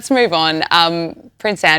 Let's move on.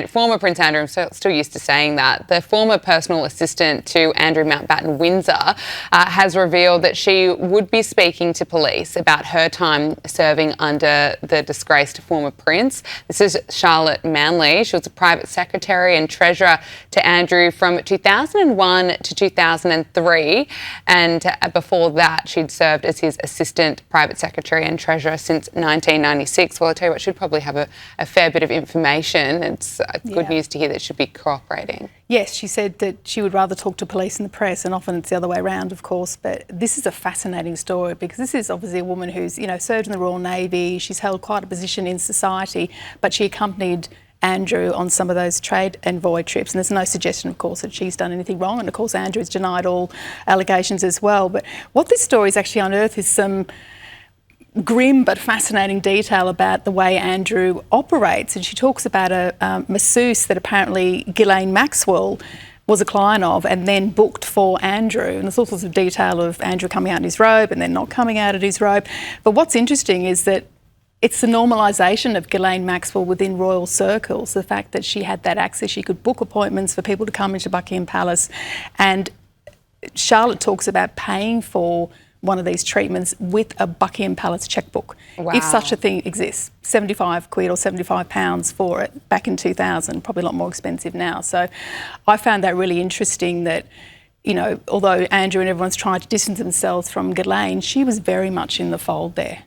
Former Prince Andrew, I'm still used to saying that, the former personal assistant to Andrew Mountbatten Windsor has revealed that she would be speaking to police about her time serving under the disgraced former prince. This is Charlotte Manley. She was a private secretary and treasurer to Andrew from 2001 to 2003, and before that she'd served as his assistant private secretary and treasurer since 1996. Well, I'll tell you what, she'd probably have a fair bit of information. It's good news to hear that she'll be cooperating. Yes, she said that she would rather talk to police and the press, and often it's the other way around, of course. But this is a fascinating story because this is obviously a woman who's, served in the Royal Navy. She's held quite a position in society, but she accompanied Andrew on some of those trade envoy trips, and there's no suggestion, of course, that she's done anything wrong. And of course, Andrew's denied all allegations as well. But what this story is actually unearthed is some grim but fascinating detail about the way Andrew operates. And she talks about a masseuse that apparently Ghislaine Maxwell was a client of and then booked for Andrew. And there's all sorts of detail of Andrew coming out in his robe and then not coming out in his robe. But what's interesting is that it's the normalisation of Ghislaine Maxwell within royal circles, the fact that she had that access. She could book appointments for people to come into Buckingham Palace. And Charlotte talks about paying for one of these treatments with a Buckingham Palace chequebook, if such a thing exists. 75 quid or 75 pounds for it back in 2000, probably a lot more expensive now. So I found that really interesting that, although Andrew and everyone's tried to distance themselves from Ghislaine, she was very much in the fold there.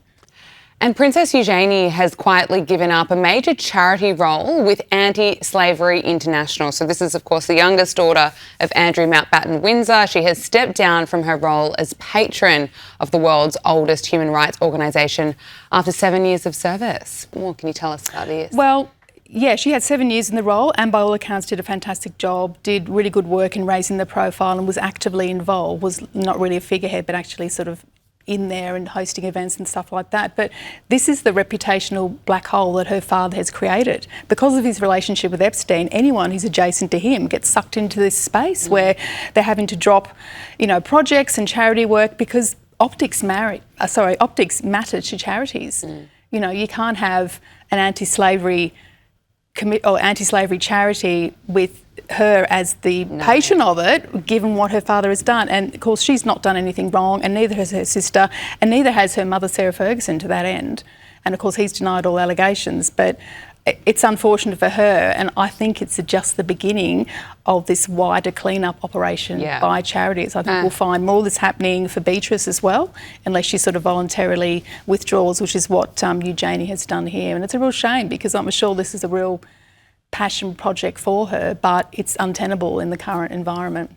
And Princess Eugenie has quietly given up a major charity role with Anti-Slavery International. So this is, of course, the youngest daughter of Andrew Mountbatten Windsor. She has stepped down from her role as patron of the world's oldest human rights organisation after 7 years of service. What can you tell us about this? Well, yeah, she had 7 years in the role and by all accounts did a fantastic job, did really good work in raising the profile and was actively involved, was not really a figurehead but actually sort of in there and hosting events and stuff like that. But this is the reputational black hole that her father has created. Because of his relationship with Epstein, anyone who's adjacent to him gets sucked into this space where they're having to drop, projects and charity work because optics matter to charities. You can't have an anti-slavery charity with her as the patron of it, given what her father has done. And of course she's not done anything wrong, and neither has her sister, and neither has her mother Sarah Ferguson to that end. And of course he's denied all allegations, but it's unfortunate for her, and I think it's just the beginning of this wider clean-up operation by charities. I think we'll find more of this happening for Beatrice as well, unless she sort of voluntarily withdraws, which is what Eugenie has done here. And it's a real shame because I'm sure this is a real passion project for her, but it's untenable in the current environment.